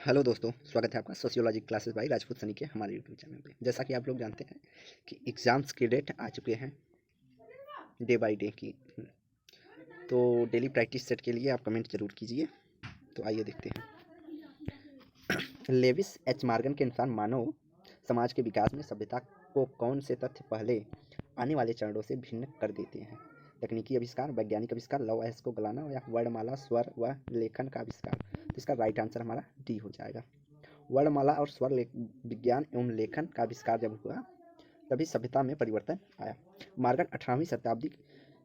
Hello दोस्तों, स्वागत है आपका sociology classes bye Rajput Sunny के हमारे यूट्यूब चैनल पे। जैसा कि आप लोग जानते हैं कि एग्ज़ाम्स के डेट आ चुके हैं डे बाय डे की। तो डेली प्रैक्टिस सेट के लिए आप कमेंट जरूर कीजिए। तो आइए देखते हैं। लेविस एच मॉर्गन के अनुसार मानव समाज के विकास में सभ्यता को कौन से तथ्य पहले आने वाले चरणों से भिन्न कर देते हैं? तकनीकी आविष्कार, वैज्ञानिक आविष्कार, लौह अयस्क को गलाना या वर्णमाला, स्वर व लेखन का आविष्कार। तो इसका राइट आंसर हमारा डी हो जाएगा। वर्णमाला और स्वर विज्ञान एवं लेखन का आविष्कार जब हुआ तभी सभ्यता में परिवर्तन आया। मार्गन 18वीं शताब्दी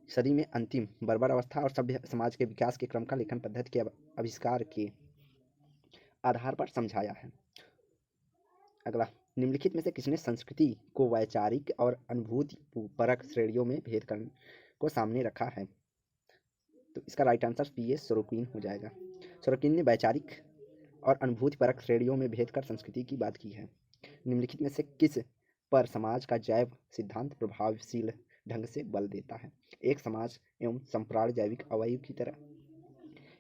सदी में अंतिम बर्बर अवस्था और सभ्य समाज के विकास के क्रम का लेखन पद्धति के आविष्कार के आधार पर समझाया है। अगला, निम्नलिखित में से किसने संस्कृति को वैचारिक और अनुभूति परक श्रेणियों में भेद करने को सामने रखा है? तो इसका राइट आंसर पी सोरोकिन हो जाएगा। सोरोकिन ने वैचारिक और अनुभूति परक श्रेणियों में भेद कर संस्कृति की बात की है। निम्नलिखित में से किस पर समाज का जैव सिद्धांत प्रभावशील ढंग से बल देता है? एक समाज एवं संप्राण जैविक अवयव की तरह,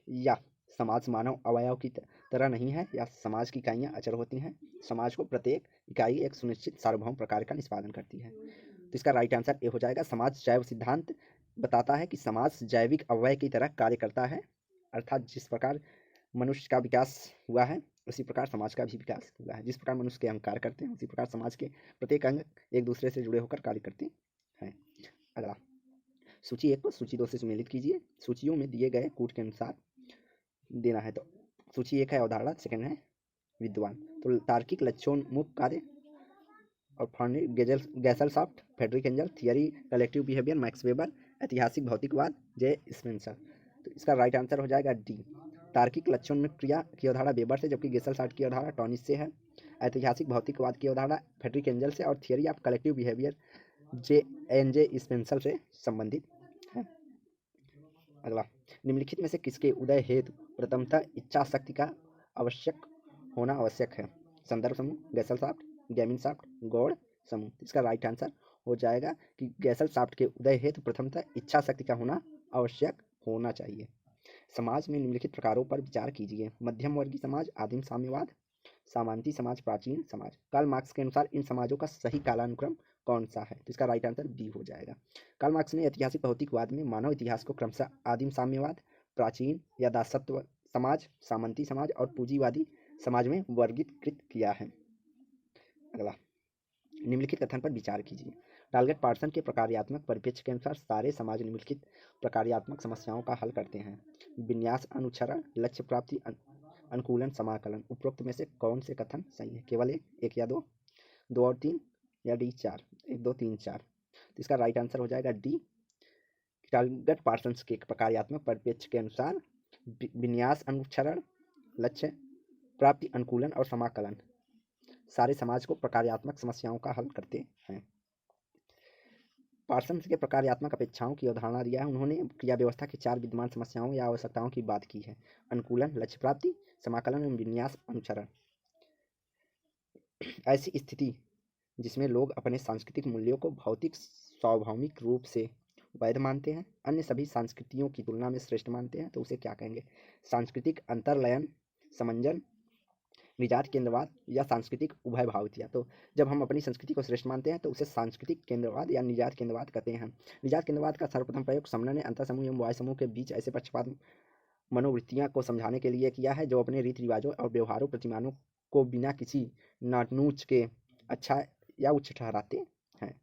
या समाज मानव अवयव की तरह नहीं है, या समाज की इकाइयां अचर होती हैं, समाज को प्रत्येक इकाई एक सुनिश्चित सार्वभौम प्रकार का निष्पादन करती है। तो इसका राइट आंसर ए हो जाएगा। समाज जैव सिद्धांत बताता है कि समाज जैविक अवयव की तरह कार्य करता है, अर्थात जिस प्रकार मनुष्य का विकास हुआ है उसी प्रकार समाज का भी विकास हुआ है। जिस प्रकार मनुष्य के अंग कार्य करते हैं उसी प्रकार समाज के प्रत्येक अंग एक दूसरे से जुड़े होकर कार्य करते हैं। अगला, सूची 1 को सूची 2 से सुमेलित कीजिए। सूचियों में दिए गए कूट के अनुसार देना है। तो सूची 1 है अवधारणा, सेकंड है विद्वान। तो तार्किक लक्ष्योन्मुख कार्य और फर्नी गैसलसॉफ्ट, Friedrich Engel, theory collective behaviour, Max Weber, ऐतिहासिक भौतिकवाद, जे स्पेंसर। तो इसका राइट आंसर हो जाएगा डी। तार्किक लक्षण क्रिया की अवधारणा वेबर से, जबकि गेसलसाट की अवधारणा टॉनिस से है। ऐतिहासिक भौतिकवाद की अवधारणा फ्रेडरिक एंजल से, और theory of collective behaviour J Spencer से संबंधित है। अगला, निम्नलिखित में से किसके उदय हेतु प्रथमतः इच्छा शक्ति का आवश्यक होना आवश्यक है? संदर्भ समूह, गैसलसाफ्ट, गैमिनसाफ्ट, गौड़ समूह। इसका राइट आंसर हो जाएगा कि गैसलसाफ्ट के उदय हेतु प्रथमतः इच्छा शक्ति का होना आवश्यक होना चाहिए। समाज में निम्नलिखित प्रकारों पर विचार कीजिए। मध्यम वर्गीय समाज, आदिम साम्यवाद, सामंती समाज, प्राचीन समाज। कार्ल मार्क्स के अनुसार इन समाजों का सही कालानुक्रम कौन सा है? तो इसका राइट आंसर बी हो जाएगा। कार्ल मार्क्स ने ऐतिहासिक भौतिकवाद में मानव इतिहास को क्रमशः आदिम साम्यवाद, प्राचीन या दासत्व समाज, सामंती समाज और पूंजीवादी समाज में वर्गीकृत किया है। अगला, निम्नलिखित कथन पर विचार कीजिए। टालगेट पार्सन के प्रकार्यात्मक परिप्रेक्ष्य के अनुसार सारे समाज निम्नलिखित प्रकार्यात्मक समस्याओं का हल करते हैं: विन्यास अनुच्छरण, लक्ष्य प्राप्ति, अनुकूलन, समाकलन। उपरोक्त में से कौन से कथन सही है? केवल एक या दो, दो और तीन, या डी चार? एक, दो, तीन, चार। तो इसका राइट आंसर हो जाएगा डी। टालगेट पार्सन के प्रकार्यात्मक परिप्रेक्ष्य के अनुसार विन्यास अनुच्छरण, लक्ष्य प्राप्ति, अनुकूलन और समाकलन सारे समाज को प्रकार्यात्मक समस्याओं का हल करते हैं। पार्सन्स के प्रकार्यात्मक अपेक्षाओं की अवधारणा दिया है। उन्होंने क्रिया व्यवस्था की 4 विद्यमान समस्याओं या आवश्यकताओं की बात की है: अनुकूलन, लक्ष्य प्राप्ति, समाकलन एवं विन्यास अनुचरण। ऐसी स्थिति जिसमें लोग अपने सांस्कृतिक मूल्यों को भौतिक स्वाभाविक रूप से वैध मानते हैं, अन्य सभी संस्कृतियों की तुलना में श्रेष्ठ मानते हैं, तो उसे क्या कहेंगे? सांस्कृतिक अंतरलयन, समंजन, निजात केंद्रवाद या सांस्कृतिक उभय भाविता। तो जब हम अपनी संस्कृति को श्रेष्ठ मानते हैं तो उसे सांस्कृतिक केंद्रवाद या निजात केंद्रवाद कहते हैं। निजात केंद्रवाद का सर्वप्रथम प्रयोग समन ने अंतर समूह एवं वाय समूह के बीच ऐसे पक्षपात मनोवृत्तियां को समझाने के लिए किया है जो अपने रीति रिवाजों और व्यवहारों प्रतिमानों को बिना किसी नाटनूच के अच्छा या उच्च ठहराते हैं।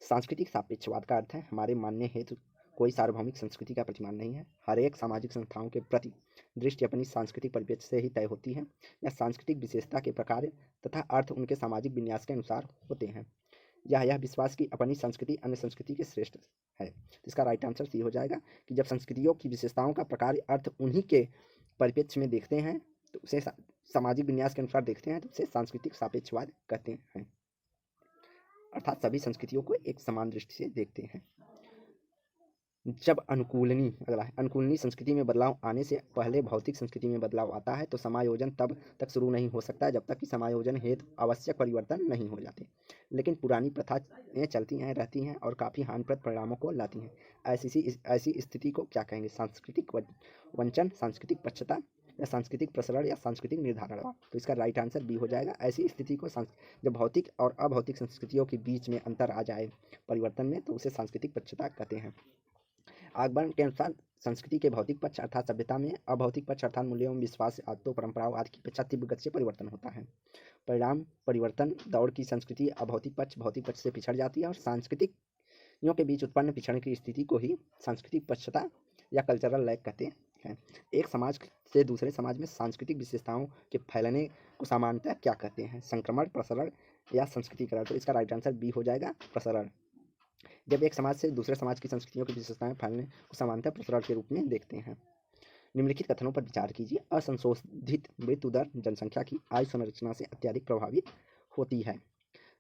सांस्कृतिक सापेक्षवाद का अर्थ है हमारे मानने हेतु कोई सार्वभौमिक संस्कृति का प्रतिमान नहीं है। हर एक सामाजिक संस्थाओं के प्रति दृष्टि अपनी सांस्कृतिक परिप्रेक्ष्य से ही तय होती है। या सांस्कृतिक विशेषता के प्रकार तथा अर्थ उनके सामाजिक विन्यास के अनुसार होते हैं। यह विश्वास की अपनी संस्कृति अन्य संस्कृति के श्रेष्ठ है। इसका राइट आंसर सी हो जाएगा कि जब संस्कृतियों की विशेषताओं का प्रकार अर्थ उन्हीं के परिप्रेक्ष्य में देखते हैं तो उसे सामाजिक विन्यास के अनुसार देखते हैं तो उसे सांस्कृतिक सापेक्षवाद कहते हैं, अर्थात सभी संस्कृतियों को एक समान दृष्टि से देखते हैं। जब अनुकूलनी संस्कृति में बदलाव आने से पहले भौतिक संस्कृति में बदलाव आता है तो समायोजन तब तक शुरू नहीं हो सकता जब तक कि समायोजन हेतु आवश्यक परिवर्तन नहीं हो जाते। लेकिन पुरानी प्रथाएं चलती हैं रहती हैं और काफ़ी हानिप्रद परिणामों को लाती हैं। ऐसी स्थिति को क्या कहेंगे? सांस्कृतिक वंचन, सांस्कृतिक पक्षता, या सांस्कृतिक प्रसरण या सांस्कृतिक निर्धारण। तो इसका राइट आंसर बी हो जाएगा। ऐसी स्थिति को जब भौतिक और अभौतिक संस्कृतियों के बीच में अंतर आ जाए परिवर्तन में, तो उसे सांस्कृतिक पक्षता कहते हैं। आगबर्न के अनुसार संस्कृति के भौतिक पक्ष अर्थात सभ्यता में अभौतिक पक्ष अर्थात मूल्यों एवं विश्वास, आदतों, परंपराओं आदि की अपेक्षा तीव्र गति से परिवर्तन होता है। परिणाम परिवर्तन दौड़ की संस्कृति अभौतिक पक्ष भौतिक पक्ष से पिछड़ जाती है और सांस्कृतिक के बीच उत्पन्न पिछड़ने की स्थिति को ही सांस्कृतिक पक्षता या कल्चरल लैग कहते हैं। एक समाज से दूसरे समाज में सांस्कृतिक विशेषताओं के फैलने को सामान्यतः क्या कहते हैं? संक्रमण, प्रसरण या संस्कृतिकरण। तो इसका राइट आंसर बी हो जाएगा, प्रसरण। जब एक समाज से दूसरे समाज की संस्कृतियों की विशेषताएं फैलने को सामान्यतः प्रसरण के रूप में देखते हैं। निम्नलिखित कथनों पर विचार कीजिए। असंशोधित मृत्यु दर जनसंख्या की आयु संरचना से अत्यधिक प्रभावित होती है।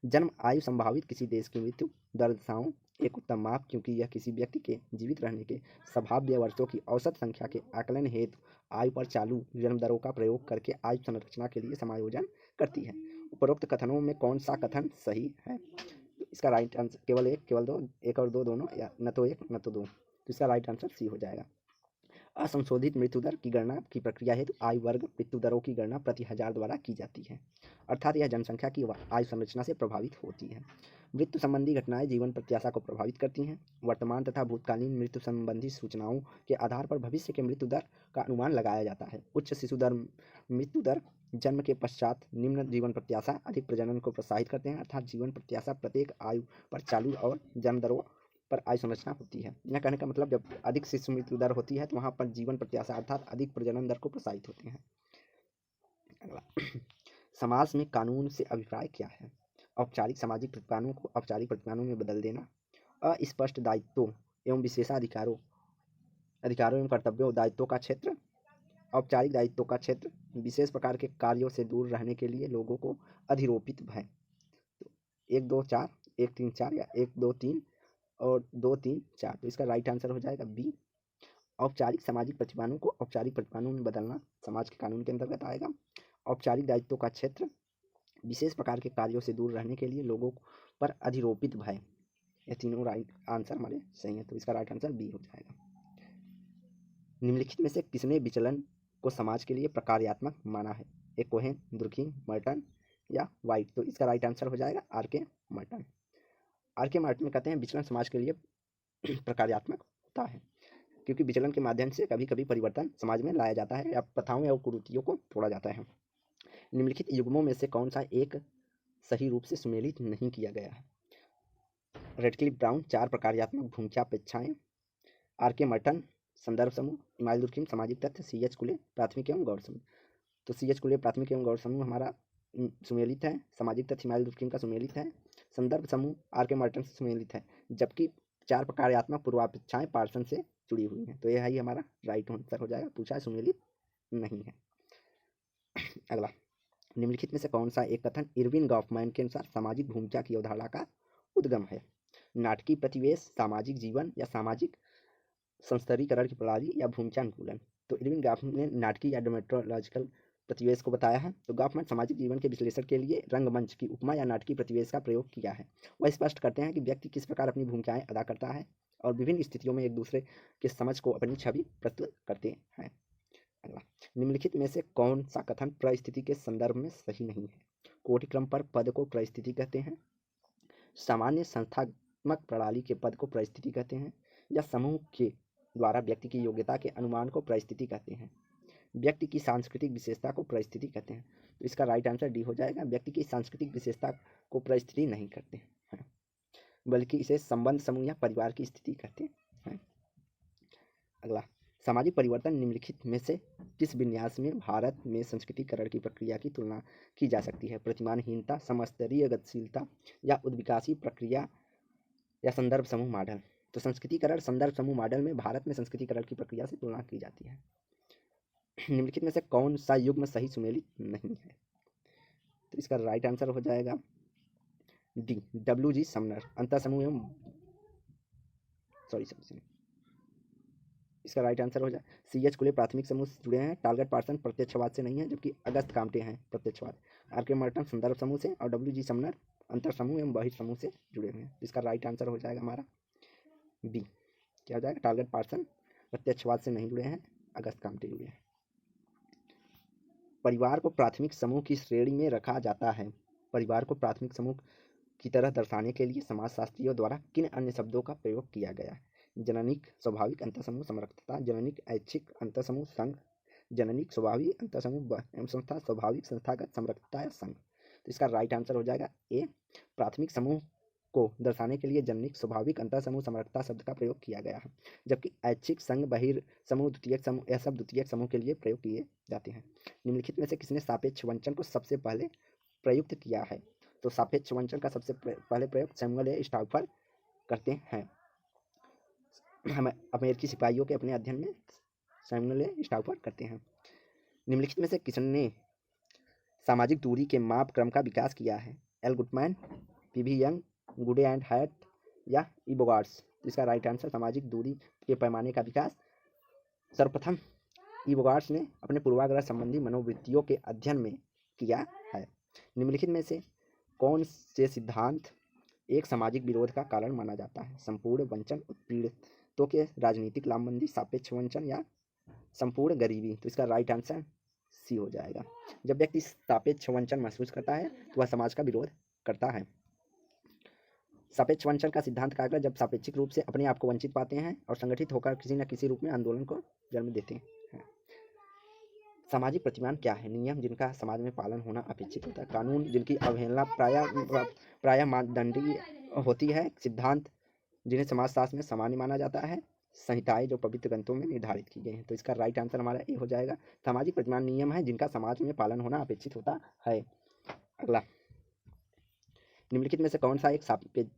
जन्म आयु संभावित किसी देश की मृत्यु दर दशाओं एक उत्तम माप, क्योंकि यह किसी व्यक्ति के जीवित रहने के संभाव्य वर्षों की औसत संख्या के आकलन हेतु आयु पर चालू जन्म दरों का प्रयोग करके आयु संरचना के लिए समायोजन करती है। उपरोक्त कथनों में कौन सा कथन सही है? तो इसका राइट आंसर केवल एक, केवल दो, एक और दो दोनों, या न तो एक न तो दो। तो इसका राइट आंसर सी हो जाएगा। असंशोधित मृत्यु दर की गणना की प्रक्रिया हेतु आयु वर्ग मृत्यु दरों की गणना प्रति हजार द्वारा की जाती है, अर्थात यह जनसंख्या की आयु संरचना से प्रभावित होती है। मृत्यु संबंधी घटनाएं जीवन प्रत्याशा को प्रभावित करती हैं। वर्तमान तथा भूतकालीन मृत्यु संबंधी सूचनाओं के आधार पर भविष्य के मृत्यु दर का अनुमान लगाया जाता है। उच्च शिशु दर मृत्यु दर जन्म के पश्चात निम्न जीवन प्रत्याशा अधिक प्रजनन को प्रोत्साहित करते हैं, अर्थात जीवन प्रत्याशा प्रत्येक आयु पर चालू और जन्म दरों पर आयु संरचना होती है। यह कहने का मतलब जब अधिक शिशु मृत्यु दर होती है तो वहाँ पर जीवन प्रत्याशा अर्थात अधिक प्रजनन दर को प्रोत्साहित होते हैं। अगला, समाज में कानून से अभिप्राय क्या है? औपचारिक सामाजिक प्रतिपादनों को औपचारिक प्रतिपादनों में बदल देना, अस्पष्ट दायित्वों एवं विशेषाधिकारों एवं कर्तव्यों दायित्वों का क्षेत्र, औपचारिक दायित्वों का क्षेत्र, विशेष प्रकार के कार्यों से दूर रहने के लिए लोगों को अधिरोपित भय। तो 1 2 4 1 3 4 या 1 2 3 और 2 3 4। तो इसका राइट आंसर हो जाएगा बी। औपचारिक सामाजिक प्रतिपादनों को औपचारिक प्रतिपादनों में बदलना समाज के कानून के अंतर्गत आएगा। औपचारिक दायित्वों का क्षेत्र, विशेष प्रकार के कार्यों से दूर रहने के लिए लोगों पर अधिरोपित भय। ये तीनों राइट आंसर हमारे सही है, तो इसका राइट आंसर बी हो जाएगा। निम्नलिखित में से किसने विचलन को समाज के लिए प्रकार्यात्मक माना है? एक कोहेन, दुर्खिम, मर्टन या वाइट। तो इसका राइट आंसर हो जाएगा आर के मर्टन। आर के मर्टन कहते हैं विचलन समाज के लिए प्रकार्यात्मक होता है, क्योंकि विचलन के माध्यम से कभी कभी परिवर्तन समाज में लाया जाता है या प्रथाओं या कुरीतियों को तोड़ा जाता है। निम्नलिखित युग्मों में से कौन सा एक सही रूप से सुमेलित नहीं किया गया है? रेडक्लिफ ब्राउन 4 प्रकार्यात्मक भूमिकापेक्षाएं, आर के मर्टन संदर्भ समूह, इमाइल दुर्खिम सामाजिक तथ्य, सी एच कुले प्राथमिक एवं गौर समूह। तो सी एच कुले प्राथमिक एवं गौर समूह हमारा सुमेलित है, सामाजिक तथ्य इमाइल दुर्खिम का सुमेलित है, संदर्भ समूह आर के मर्टन से सुमेलित है, जबकि 4 प्रकार्यात्मक पूर्वापेक्षाएं पार्सन से जुड़ी हुई हैं। तो यह ही हमारा राइट आंसर हो जाएगा, पूछा है सुमेलित नहीं है। अगला, निम्नलिखित में से कौन सा एक कथन इरविन गॉफमैन के अनुसार सामाजिक भूमिका की अवधारणा का उद्गम है? नाटकीय प्रतिवेश, सामाजिक जीवन या सामाजिक संस्तरीकरण की प्रणाली या भूमिका अनुकूलन। तो इरविन गॉफमैन ने नाटकीय या ड्रामेटोलॉजिकल प्रतिवेश को बताया है। तो गॉफमैन सामाजिक जीवन के विश्लेषण के लिए रंगमंच की उपमा या नाटकीय प्रतिवेश का प्रयोग किया है। वह स्पष्ट करते हैं कि व्यक्ति किस प्रकार अपनी भूमिकाएं अदा करता है और विभिन्न स्थितियों में एक दूसरे के समझ को अपनी छवि प्रस्तुत करते हैं। अगला, निम्नलिखित में से कौन सा कथन परिस्थिति के संदर्भ में सही नहीं है? कोटि क्रम पर पद को परिस्थिति कहते हैं, सामान्य संस्थात्मक प्रणाली के पद को परिस्थिति कहते हैं, या समूह के द्वारा व्यक्ति की योग्यता के अनुमान को परिस्थिति कहते हैं, व्यक्ति की सांस्कृतिक विशेषता को परिस्थिति कहते हैं। तो इसका राइट आंसर डी हो जाएगा। व्यक्ति की सांस्कृतिक विशेषता को परिस्थिति नहीं कहते हैं, बल्कि इसे संबंध समूह या परिवार की स्थिति कहते हैं। अगला, सामाजिक परिवर्तन निम्नलिखित में से किस विन्यास में भारत में संस्कृतिकरण की प्रक्रिया की तुलना की जा सकती है? प्रतिमानहीनता, समस्तरीय गतिशीलता या उद्विकासी प्रक्रिया या संदर्भ समूह मॉडल। तो संस्कृतिकरण संदर्भ समूह मॉडल में भारत में संस्कृतिकरण की प्रक्रिया से तुलना की जाती है। निम्नलिखित में से कौन सा युग्म सही सुमेलित नहीं है? तो इसका राइट आंसर हो जाएगा डी, WG समनर अंतर समूह एवं इसका राइट आंसर हो जाए सी एच कुले प्राथमिक समूह से जुड़े हैं, टारगेट पार्सन प्रत्यक्षवाद से नहीं है, जबकि अगस्त कामटे हैं प्रत्यक्षवाद, आर के मर्टन संदर्भ समूह से और WG समनर अंतर समूह एवं बहिर् समूह से जुड़े हुए हैं। इसका राइट आंसर हो जाएगा हमारा बी। क्या हो जाएगा? टारगेट पार्सन प्रत्यक्षवाद से नहीं जुड़े हैं, अगस्त कामटे जुड़े हैं। परिवार को प्राथमिक समूह की श्रेणी में रखा जाता है। परिवार को प्राथमिक समूह की तरह दर्शाने के लिए समाजशास्त्रियों द्वारा किन अन्य शब्दों का प्रयोग किया गया है? जननिक स्वाभाविक अंतःसमूह समरसता, जननिक ऐच्छिक अंतःसमूह संघ, जननिक स्वाभाविक अंतःसमूह एवं संस्था, स्वाभाविक संस्थागत समरसता या संघ। तो इसका राइट आंसर हो जाएगा ए। प्राथमिक समूह को दर्शाने के लिए जननिक स्वाभाविक अंतःसमूह समरसता शब्द का प्रयोग किया गया है, जबकि ऐच्छिक संघ, बहिर समूह, द्वितीयक समूह यह सब द्वितीयक समूह के लिए प्रयोग किए जाते हैं। निम्नलिखित में से किसने सापेक्ष वंचन को सबसे पहले प्रयुक्त किया है? तो सापेक्ष वंचन का सबसे पहले प्रयोग सैमुअल ए स्टाउफर करते हैं। हम अमेरिकी सिपाहियों के अपने अध्ययन में सैमुअल ए स्टाउफर करते हैं। निम्नलिखित में से किसने सामाजिक दूरी के माप क्रम का विकास किया है? एल गुडमैन, पीवी यंग, गुडे एंड हैट या इबोगार्ड्स। इसका राइट आंसर सामाजिक दूरी के पैमाने का विकास सर्वप्रथम इबोगार्ड्स ने अपने पूर्वाग्रह संबंधी मनोवृत्तियों के अध्ययन में किया है। निम्नलिखित में से कौन से सिद्धांत एक सामाजिक विरोध का कारण माना जाता है? संपूर्ण वंचन, उत्पीड़ितों के राजनीतिक लामबंदी, सापेक्ष वंचन या संपूर्ण गरीबी। तो इसका राइट आंसर सी हो जाएगा। जब व्यक्ति सापेक्ष वंचन महसूस करता है तो वह समाज का विरोध करता है। सापेक्ष वंचन का सिद्धांत कार्य जब सापेक्षिक रूप से अपने आप को वंचित पाते हैं और संगठित होकर किसी न किसी रूप में आंदोलन को जन्म देते हैं। सामाजिक प्रतिमान क्या है? नियम जिनका समाज में पालन होना अपेक्षित होता है, कानून जिनकी अवहेलना प्रायः मानदंडीय होती है, सिद्धांत जिन्हें समाजशास्त्र में सामान्य माना जाता है, संहिताएं जो पवित्र ग्रंथों में निर्धारित की गई हैं। तो इसका राइट आंसर हमारा ए हो जाएगा। सामाजिक प्रतिमान नियम है जिनका समाज में पालन होना अपेक्षित होता है। अगला, निम्नलिखित में से कौन सा एक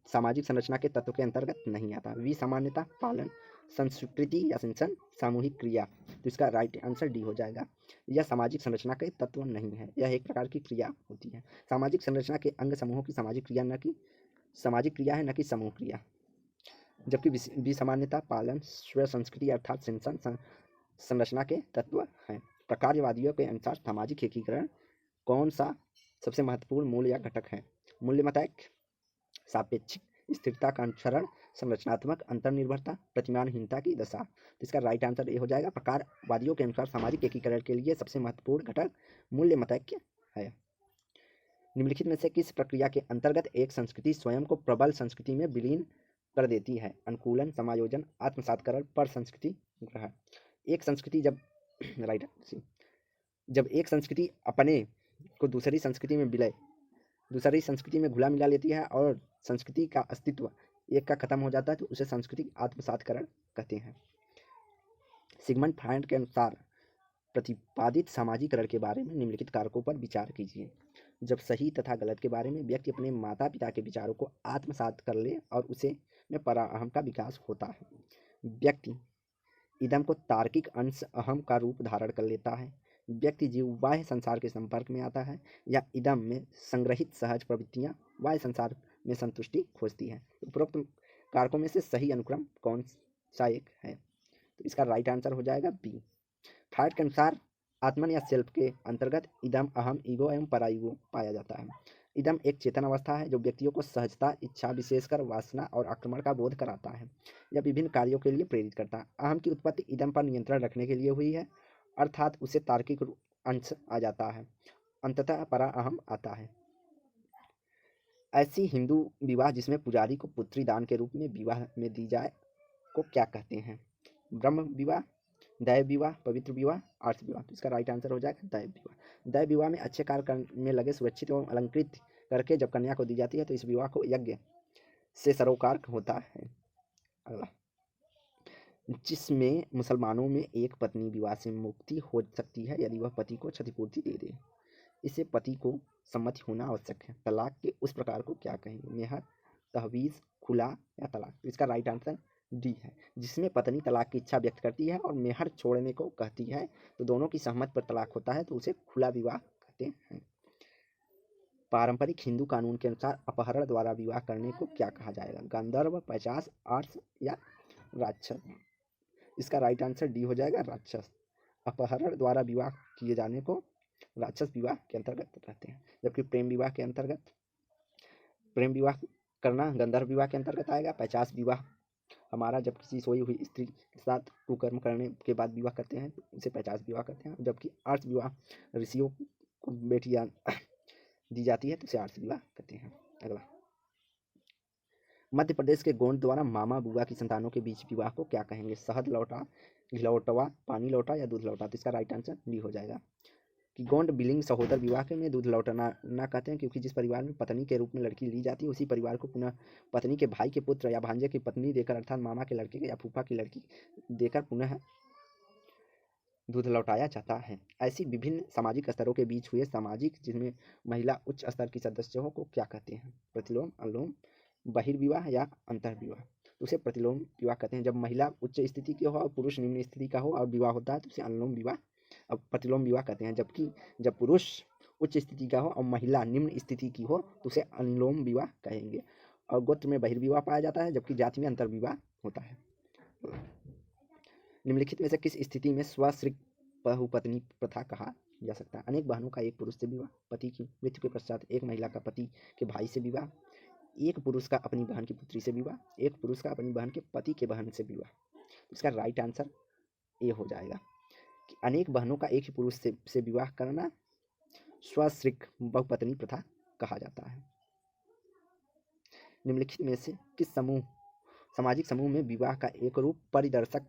सामाजिक संरचना के तत्व के अंतर्गत नहीं आता? विसामान्यता, पालन, संस्कृति या शिक्षण, सामूहिक क्रिया। तो इसका राइट आंसर डी हो जाएगा। यह सामाजिक संरचना के तत्व नहीं है, यह एक प्रकार की क्रिया होती है। सामाजिक संरचना के अंग समूहों की सामाजिक क्रिया है, न कि समूह क्रिया। जबकि विसामान्यता, पालन, स्व संस्कृति अर्थात शिक्षण संरचना के तत्व हैं। प्रकारवादियों के अनुसार सामाजिक एकीकरण कौन सा सबसे महत्वपूर्ण मूल या घटक है? मूल्यमतैक, सापेक्षिक स्थिरता का अनुसरण, संरचनात्मक अंतर्निर्भरता, प्रतिमानहीनता की दशा। तो इसका राइट आंसर ये हो जाएगा। प्रकारवादियों के अनुसार सामाजिक एकीकरण के लिए सबसे महत्वपूर्ण घटक मूल्यमतैक्य है। निम्नलिखित में से किस प्रक्रिया के अंतर्गत एक संस्कृति स्वयं को प्रबल संस्कृति में विलीन कर देती है? अनुकूलन, समायोजन, आत्मसातकरण, पर संस्कृति ग्रहण। एक संस्कृति जब एक संस्कृति अपने को दूसरी संस्कृति में घुला मिला लेती है और संस्कृति का अस्तित्व एक का खत्म हो जाता है तो उसे सांस्कृतिक आत्मसातकरण कहते हैं। सिगमंड फ्रायड के अनुसार प्रतिपादित सामाजिकरण के बारे में निम्नलिखित कारकों पर विचार कीजिए। जब सही तथा गलत के बारे में व्यक्ति अपने माता पिता के विचारों को आत्मसात कर ले और उसे में पराअहम का विकास होता है। व्यक्ति इदम को तार्किक अंश अहम का रूप धारण कर लेता है। व्यक्ति जीव बाह्य संसार के संपर्क में आता है या इदम में संग्रहित सहज प्रवृत्तियां बाह्य संसार में संतुष्टि खोजती है। उपरोक्त कारकों में से सही अनुक्रम कौन सा एक है? तो इसका राइट आंसर हो जाएगा बी। फ्रायड के अनुसार आत्मन या सेल्फ के अंतर्गत इदम, अहम, ईगो एवं पराईगो पाया जाता है। इदम एक चेतन अवस्था है जो व्यक्तियों को सहजता, इच्छा, विशेषकर वासना और आक्रमण का बोध कराता है। यह विभिन्न कार्यों के लिए प्रेरित करता है। अहम की उत्पत्ति इदम पर नियंत्रण रखने के लिए हुई है, अर्थात उसे तार्किक अंश आ जाता है, अंततः परा अहम आता है। ऐसी हिंदू विवाह जिसमें पुजारी को पुत्री दान के रूप में विवाह में दी जाए को क्या कहते हैं? ब्रह्म विवाह, दैव विवाह, पवित्र विवाह, आर्ष विवाह। तो इसका राइट आंसर हो जाएगा दैव विवाह। दैव विवाह में अच्छे कार्य में लगे सुरक्षित एवं अलंकृत करके जब कन्या को दी जाती है तो इस विवाह को यज्ञ से सरोकार होता है। अगला, जिसमें मुसलमानों में एक पत्नी विवाह से मुक्ति हो सकती है यदि वह पति को क्षतिपूर्ति दे दे। इसे पति को सम्मति होना आवश्यक है। तलाक के उस प्रकार को क्या कहेंगे? मेहर, तहवीज़, खुला या तलाक। तो इसका राइट आंसर डी है। जिसमें पत्नी तलाक की इच्छा व्यक्त करती है और मेहर छोड़ने को कहती है तो दोनों की सहमति पर तलाक होता है तो उसे खुला विवाह कहते हैं। पारंपरिक हिंदू कानून के अनुसार अपहरण द्वारा विवाह करने को क्या कहा जाएगा? गंधर्व, पैशाच, आर्ष या राक्षस। इसका राइट आंसर डी हो जाएगा, राक्षस। अपहरण द्वारा विवाह किए जाने को राक्षस विवाह के अंतर्गत रहते हैं, जबकि प्रेम विवाह करना गंधर्व विवाह के अंतर्गत आएगा। पैशाच विवाह हमारा जब किसी सोई हुई स्त्री के साथ कुकर्म करने के बाद विवाह करते हैं तो उसे 50 विवाह करते हैं, जबकि आर्ष विवाह ऋषियों को बेटियां दी जाती है तो उसे आर्ष विवाह कहते हैं। अगला, मध्य प्रदेश के गोंड द्वारा मामा बुआ की संतानों के बीच विवाह को क्या कहेंगे? शहद लौटा, घिलौटवा, पानी लौटा या दूध लौटा? तो इसका राइट आंसर डी हो जाएगा कि गोंड बिलिंग सहोदर विवाह के में दूध लौटाना ना कहते हैं, क्योंकि जिस परिवार में पत्नी के रूप में लड़की ली जाती है उसी परिवार को पुनः पत्नी के भाई के पुत्र या भांजे की पत्नी देकर, अर्थात मामा के लड़के या फूफा की लड़की देकर पुनः दूध लौटाया जाता है। ऐसी विभिन्न सामाजिक स्तरों के बीच हुए सामाजिक जिसमें महिला उच्च स्तर की सदस्य हो को क्या कहते हैं? प्रतिलोम, अनुलोम, बहिर्विवाह या अंतर्विवाह? तो उसे प्रतिलोम विवाह कहते हैं। जब महिला उच्च स्थिति की हो और पुरुष निम्न स्थिति का हो और विवाह होता है तो उसे अनुलोम विवाह, अब प्रतिलोम विवाह कहते हैं। जबकि जब पुरुष उच्च स्थिति का हो और महिला निम्न स्थिति की हो तो उसे अनुलोम विवाह कहेंगे। और गोत्र में बहिर्विवाह पाया जाता है, जबकि जाति में अंतर्विवाह होता है। निम्नलिखित में से किस स्थिति में स्वश्रिक बहुपत्नी प्रथा कहा जा सकता है? अनेक बहनों का एक पुरुष से विवाह, पति की मृत्यु के पश्चात एक महिला का पति के भाई से विवाह, एक पुरुष का अपनी बहन की पुत्री से विवाह, एक पुरुष का अपनी बहन के पति के बहन से विवाह। इसका राइट आंसर ए हो जाएगा कि अनेक बहनों का एक ही पुरुष से विवाह करना स्वश्रिक बहुपत्नी प्रथा कहा जाता है। निम्नलिखित में से किस सामाजिक समूह में विवाह का एक रूप परिदर्शक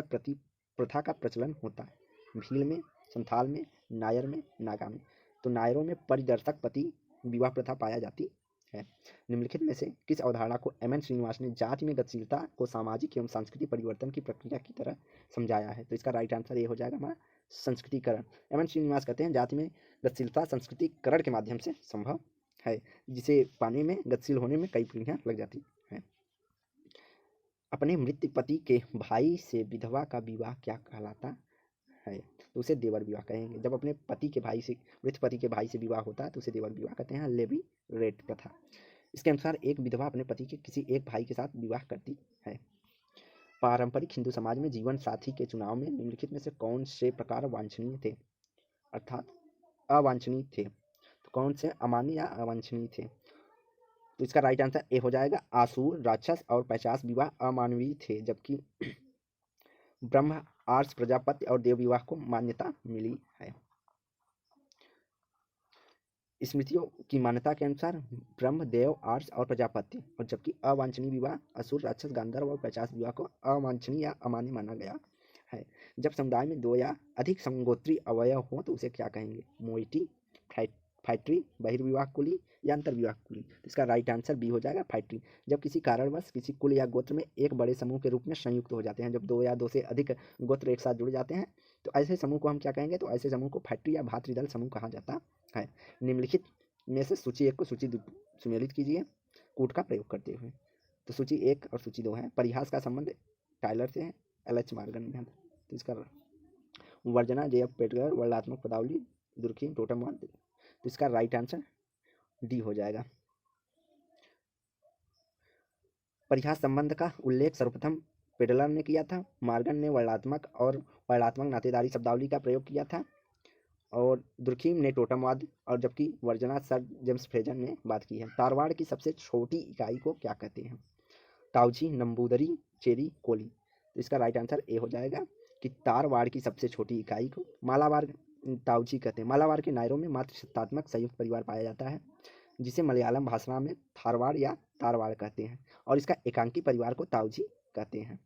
पति प्रथा का प्रचलन होता है? भील में, संथाल में, नायर में, नागा में? तो नायरों में परिदर्शक पति विवाह प्रथा पाया जाती है। निम्नलिखित में से किस अवधारणा को एम.एन. श्रीनिवास ने जाति में गतिशीलता को सामाजिक एवं सांस्कृतिक परिवर्तन की प्रक्रिया की तरह समझाया है? तो इसका राइट आंसर ये हो जाएगा हमारा संस्कृतिकरण। एम.एन. श्रीनिवास कहते हैं जाति में गतिशीलता संस्कृतिकरण के माध्यम से संभव है, जिसे पाने में, गतिशील होने में कई पीढ़ियां लग जाती हैं। अपने मृत पति के भाई से विधवा का विवाह क्या कहलाता है? तो उसे देवर विवाह कहेंगे। जब अपने पति के भाई से, मृत पति के भाई से विवाह होता है तो उसे देवर विवाह कहते हैं। लेवी रेट प्रथा, इसके अनुसार एक विधवा अपने पति के किसी एक भाई के साथ विवाह करती है। पारंपरिक हिंदू समाज में जीवन साथी के चुनाव में निम्नलिखित में से कौन से प्रकार वांछनीय थे, अर्थात अवांछनीय थे? तो कौन से अमान्य या अवांछनीय थे? तो इसका राइट आंसर ए हो जाएगा। आसुर, राक्षस और पैशाच विवाह अमानवीय थे, जबकि ब्रह्म, आर्ष, प्रजापति और देव विवाह को मान्यता मिली है। स्मृतियों की मान्यता के अनुसार ब्रह्म, देव, आर्ष और प्रजापति, और जबकि अवांछनीय विवाह असुर, राक्षस, गांधर्व और पैशाच विवाह को अवांछनीय या अमान्य माना गया है। जब समुदाय में दो या अधिक समगोत्री अवयव हो तो उसे क्या कहेंगे? मोइटी, फैक्ट्री, बहिर्विवाह कुली या अंतर्विवाह कुली? तो इसका राइट आंसर बी हो जाएगा, फैक्ट्री। जब किसी कारणवश किसी कुल या गोत्र में एक बड़े समूह के रूप में संयुक्त हो जाते हैं, जब दो या दो से अधिक गोत्र एक साथ जुड़ जाते हैं तो ऐसे समूह को हम क्या कहेंगे? तो ऐसे समूह को फैक्ट्री या भातृदल समूह कहा जाता है। निम्नलिखित में से सूची 1 को सूची 2 सुमेलित कीजिए कूट का प्रयोग करते हुए। तो सूची 1 और सूची 2 है। परिहास का संबंध टाइलर से है, एल.एच. मॉर्गन में है। तो इसका वर्जना, जे.एफ. पेटगर, वर्णनात्मक पदावली, दुर्खीम, टोटम। तो इसका राइट आंसर डी हो जाएगा। परिहास संबंध का उल्लेख सर्वप्रथम पेडलर ने किया था। मॉर्गन ने वर्णनात्मक और वर्णनात्मक नातेदारी शब्दावली का प्रयोग किया था, और दुर्खीम ने टोटमवाद, और जबकि वर्जना सर जेम्स फ्रेजर ने बात की है। तारवाड़ की सबसे छोटी इकाई को क्या कहते हैं? ताउची, नंबूदरी, चेरी, कोली? तो इसका राइट आंसर ए हो जाएगा कि तारवाड़ की सबसे छोटी इकाई को मालाबार ताउची कहते हैं। मालाबार के नायरों में मात्र सत्तात्मक संयुक्त परिवार पाया जाता है, जिसे मलयालम भाषा में थारवाड़ या तारवाड़ कहते हैं, और इसका एकांकी परिवार को ताउची कहते हैं।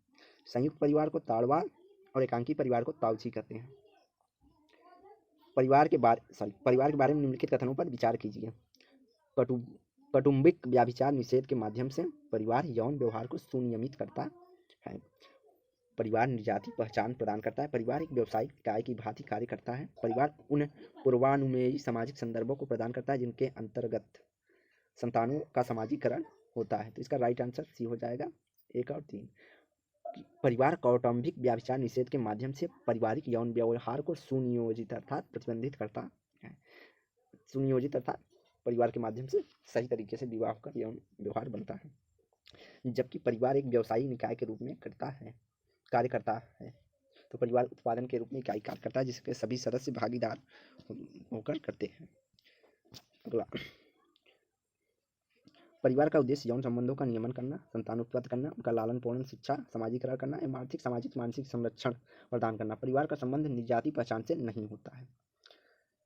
संयुक्त परिवार को तारवाड़ और एकांकी परिवार को ताउची कहते हैं। परिवार के बारे में निम्नलिखित कथनों पर विचार कीजिए। कौटुंबिक व्याभिचार निषेध के माध्यम से परिवार यौन व्यवहार को सुनियमित करता है। परिवार निर्जाति पहचान प्रदान करता है। परिवार एक व्यावसायिक इकाई की भांति कार्य करता है। परिवार उन पूर्वानुमेयी सामाजिक संदर्भों को प्रदान करता है जिनके अंतर्गत संतानों का समाजीकरण होता है। तो इसका राइट आंसर सी हो जाएगा, 1 और 3। परिवार कौटुंबिक व्याभिचार निषेध के माध्यम से पारिवारिक यौन व्यवहार को सुनियोजित अर्थात प्रतिबंधित करता है। सुनियोजित अर्थात परिवार के माध्यम से सही तरीके से विवाह का यौन व्यवहार बनता है, जबकि परिवार एक व्यवसायिक निकाय के रूप में कार्य करता है। तो परिवार उत्पादन के रूप में इकाई कार्य करता है जिसके सभी सदस्य भागीदार होकर करते हैं। अगला, परिवार का उद्देश्य यौन संबंधों का नियमन करना, संतान उत्पन्न करना, उनका लालन पालन, शिक्षा, सामाजिकरण करना एवं आर्थिक, सामाजिक, मानसिक संरक्षण प्रदान करना। परिवार का संबंध निजाति पहचान से नहीं होता है।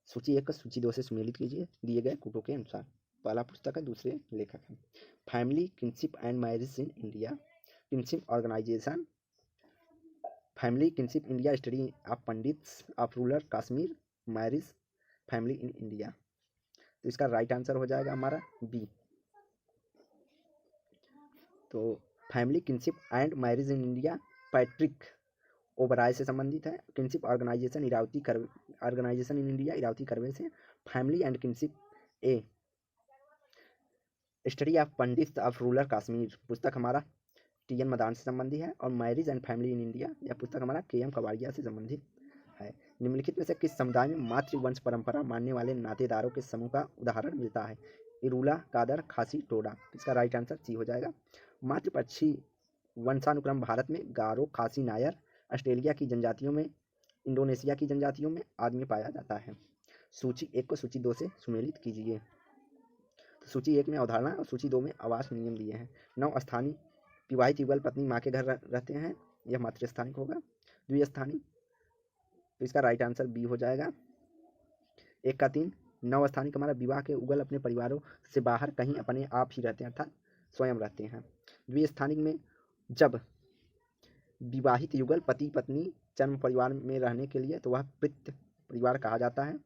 सूची 1 सूची 2 से सुमेलित कीजिए दिए गए कूटों के अनुसार। पहला पुस्तक है, दूसरे लेखक हैं। Family kinship and marriage in India, kinship organisation, family kinship India, study of pandits of rural Kashmir, marriage family in India. तो इसका राइट आंसर हो जाएगा हमारा बी। तो family kinship and marriage in India Patrick Oberoi से संबंधित है। Kinship organisation organisation in India Irawati Karve से। Family and kinship a study of pandit of rural Kashmir पुस्तक हमारा टी.एन. मदान से संबंधित है। और marriage and family in India यह पुस्तक हमारा के.एम. कबाड़िया से संबंधित है। निम्नलिखित में से किस समुदाय में मातृवंश परंपरा मानने वाले नातेदारों के समूह का उदाहरण मिलता है? इरूला, कादर, खासी, टोडा। इसका राइट आंसर सी हो जाएगा। मातृपक्षी वंशानुक्रम भारत में गारो, खासी, नायर, ऑस्ट्रेलिया की जनजातियों में, इंडोनेशिया की जनजातियों में आदि में पाया जाता है। सूची 1 को सूची 2 से सुमेलित कीजिए। तो सूची 1 में अवधारणा और सूची 2 में आवास नियम दिए हैं। 9 स्थानीय विवाहित युगल पत्नी माँ के घर रहते हैं, यह मातृस्थानिक होगा। द्विस्थानिक, तो इसका राइट आंसर बी हो जाएगा। 1 का 3। 9 स्थानिक हमारा विवाह के उगल अपने परिवारों से बाहर कहीं अपने आप ही रहते हैं, अर्थात स्वयं रहते हैं। द्विस्थानिक में जब विवाहित युगल पति पत्नी जन्म परिवार में रहने के लिए तो वह पितृ परिवार कहा जाता है।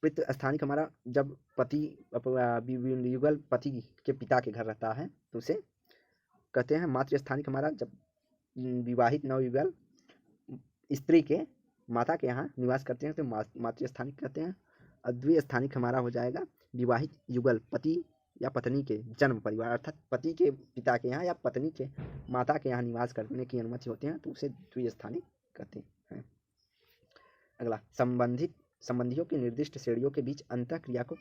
पितृ स्थानिक हमारा जब पति युगल पति के पिता के घर रहता है तो उसे कहते हैं। मातृस्थानिक हमारा जब विवाहित नवयुगल स्त्री के माता के यहाँ निवास करते हैं तो मातृस्थानिक कहते हैं। और द्विस्थानिक हमारा हो जाएगा विवाहित युगल पति या पत्नी के जन्म परिवार, अर्थात पति के पिता के यहाँ या पत्नी के माता के यहाँ निवास करने की अनुमति होते हैं तो उसे द्विस्थानिक कहते हैं। अगला, संबंधियों की निर्दिष्ट श्रेणियों के बीच अंतःक्रिया को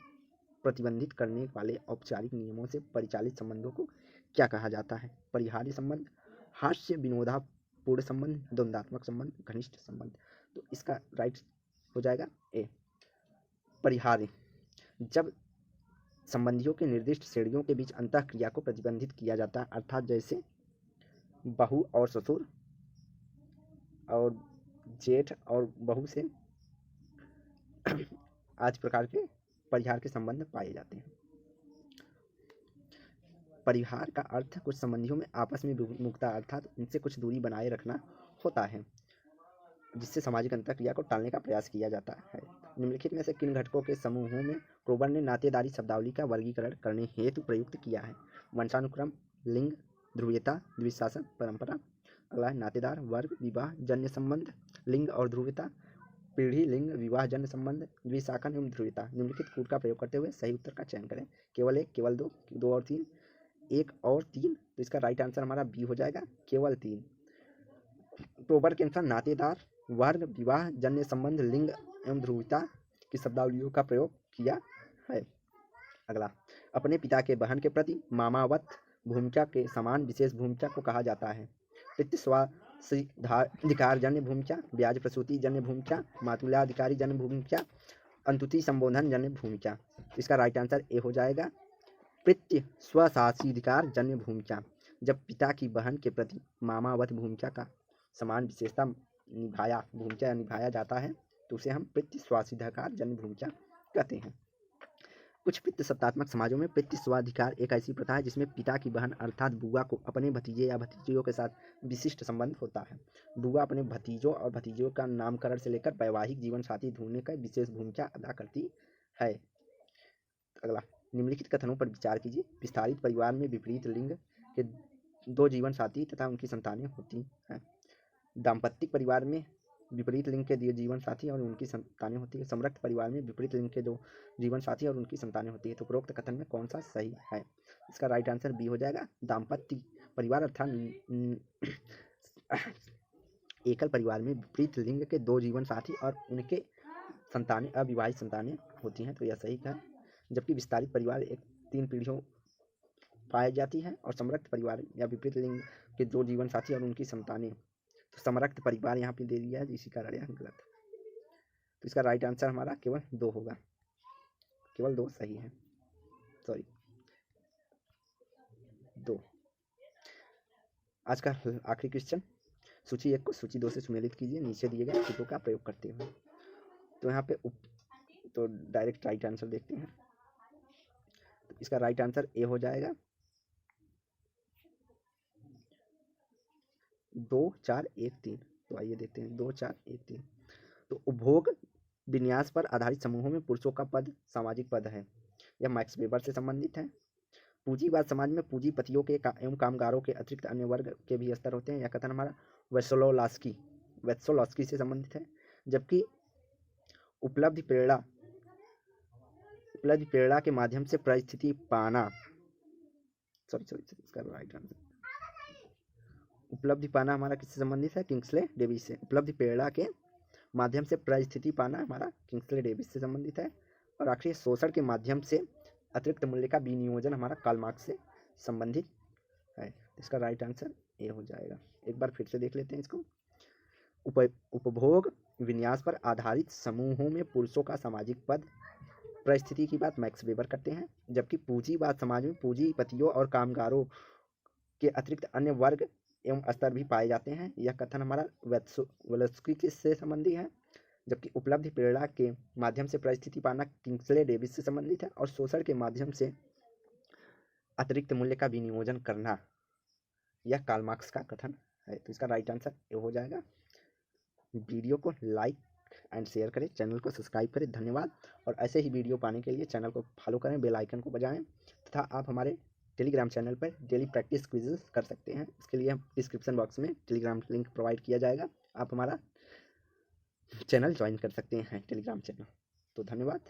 प्रतिबंधित करने वाले औपचारिक नियमों से परिचालित संबंधों को क्या कहा जाता है? परिहार्य संबंध, हास्य विनोदापूर्ण संबंध, द्वंद्वात्मक संबंध, घनिष्ठ संबंध। तो इसका राइट हो जाएगा ए, परिहार्य। जब संबंधियों के निर्दिष्ट श्रेणियों के बीच अंतःक्रिया को प्रतिबंधित किया जाता है, अर्थात जैसे बहू और ससुर और जेठ और बहू से आज प्रकार के परिहार के संबंध पाए जाते हैं। परिहार का अर्थ कुछ संबंधियों में आपस में विमुखता अर्थात उनसे कुछ दूरी बनाए रखना होता है, जिससे सामाजिक अंतःक्रिया को टालने का प्रयास किया जाता है। निम्नलिखित में से किन घटकों के समूहों में क्रोबर ने नातेदारी शब्दावली का वर्गीकरण करने हेतु प्रयुक्त किया है? वंशानुक्रम, लिंग, ध्रुवीयता, द्विशासन, परंपरा। अगला है नातेदार, वर्ग, विवाह जन्य संबंध, लिंग और ध्रुवीयता, पीढ़ी, लिंग, विवाह जन्य संबंध, द्विशाखन एवं ध्रुवीयता। निम्नलिखित कूट का प्रयोग करते हुए सही उत्तर का चयन करें। केवल 1, केवल 2, 2 और 3, 1 और 3। तो इसका राइट आंसर हमारा बी हो जाएगा, केवल 3। क्रोबर के अनुसार नातेदार, वर्ग, विवाह जन्य संबंध, लिंग एवं ध्रुवीयता की शब्दावलियों का प्रयोग किया है। अगला, अपने पिता के बहन के प्रति मामावत भूमिका के समान विशेष भूमिका को कहा जाता है? पितृस्वाधिकार जन्य भूमिका, ब्याज प्रसूति जन्य भूमिका, मातुलाधिकारी जन्य भूमिका, अंतुति संबोधन जन्य भूमिका। इसका राइट आंसर ए हो जाएगा, पितृ स्वशासीधिकार जन्य भूमिका। जब पिता की बहन के प्रति मामावत भूमिका का समान विशेषता निभाया जाता है तो उसे हम पितृ स्वाधिकार जन्य भूमिका कहते हैं। कुछ पितृसत्तात्मक समाजों में पितृ स्वाधिकार एक ऐसी प्रथा है जिसमें पिता की बहन अर्थात बुआ को अपने भतीजे या भतीजियों के साथ विशिष्ट संबंध होता है। बुआ अपने भतीजों और भतीजियों का नामकरण से लेकर वैवाहिक जीवन साथी ढूंढने का विशेष भूमिका अदा करती है। अगला, निम्नलिखित कथनों पर विचार कीजिए। विस्तारित परिवार में विपरीत लिंग के 2 जीवन साथी तथा उनकी संतानें होती हैं। दाम्पत्यिक परिवार में विपरीत लिंग के 2 जीवन साथी और उनकी संतानें होती है। समरक्त परिवार में विपरीत लिंग के 2 जीवन साथी और उनकी संतानें होती है। तो उपरोक्त कथन में कौन सा सही है? इसका राइट आंसर बी हो जाएगा, दाम्पत्य परिवार अर्थात एकल परिवार में विपरीत लिंग के 2 जीवन साथी और उनके संतानें अविवाहित संतानें होती हैं, तो यह सही है। जबकि विस्तारित परिवार 3 पीढ़ियों पाई जाती है और समरक्त परिवार या विपरीत लिंग के 2 जीवन साथी और उनकी संतानें, तो समरक्त परिवार यहाँ पे दे दिया है, इसी कारण यह गलत है। तो इसका राइट आंसर हमारा केवल 2 होगा। केवल 2 सही हैं, सॉरी 2। आज का आखिरी क्वेश्चन, सूची 1 को सूची 2 से सुमेलित कीजिए नीचे दिए गए सूत्रों का प्रयोग करते हुए। तो यहाँ पे तो डायरेक्ट राइट आंसर देखते हैं। तो इसका राइट आंसर ए हो जाएगा 2 4 1 3। तो आइए देखते हैं 2 4 1 3। तो उपभोग विन्यास पर आधारित समूहों में पुरुषों का पद सामाजिक पद है, यह मैक्स वेबर से संबंधित है। पूंजीवाद समाज में पूंजीपतियों के एवं कामगारों के अतिरिक्त अन्य वर्ग के भी स्तर होते हैं, यह कथन हमारा वेस्सोलॉस्की से संबंधित है। जबकि उपलब्धि प्रेरणा के माध्यम से परिस्थिति पाना, इसका राइट आंसर उपलब्धि पाना हमारा किससे संबंधित है? किंग्सले डेविस से। उपलब्धि प्रेरणा के माध्यम से परिस्थिति पाना हमारा किंग्सले डेविस से संबंधित है। और आखिरी शोषण के माध्यम से अतिरिक्त मूल्य का विनियोजन हमारा कार्ल मार्क्स से संबंधित है। इसका राइट आंसर ए हो जाएगा। एक बार फिर से देख लेते हैं इसको। उपभोग विन्यास पर आधारित समूहों में पुरुषों का सामाजिक पद, परिस्थिति की बात मैक्स वेबर करते हैं। जबकि पूंजीवाद समाज में पूंजीपतियों और कामगारों के अतिरिक्त अन्य वर्ग एवं स्तर भी पाए जाते हैं, यह कथन हमारा वेस्सोलॉस्की से संबंधी है। जबकि उपलब्धि प्रेरणा के माध्यम से परिस्थिति पाना किंग्सले डेविस से संबंधित है। और शोषण के माध्यम से अतिरिक्त मूल्य का विनियोजन करना, यह कार्ल मार्क्स का कथन है। तो इसका राइट आंसर ये हो जाएगा। वीडियो को लाइक एंड शेयर करें, चैनल को सब्सक्राइब करें। धन्यवाद। और ऐसे ही वीडियो पाने के लिए चैनल को फॉलो करें, बेल आइकन को बजाएं तथा आप हमारे टेलीग्राम चैनल पर डेली प्रैक्टिस क्विज़ेस कर सकते हैं। इसके लिए हम डिस्क्रिप्शन बॉक्स में टेलीग्राम लिंक प्रोवाइड किया जाएगा, आप हमारा चैनल ज्वाइन कर सकते हैं टेलीग्राम चैनल। तो धन्यवाद।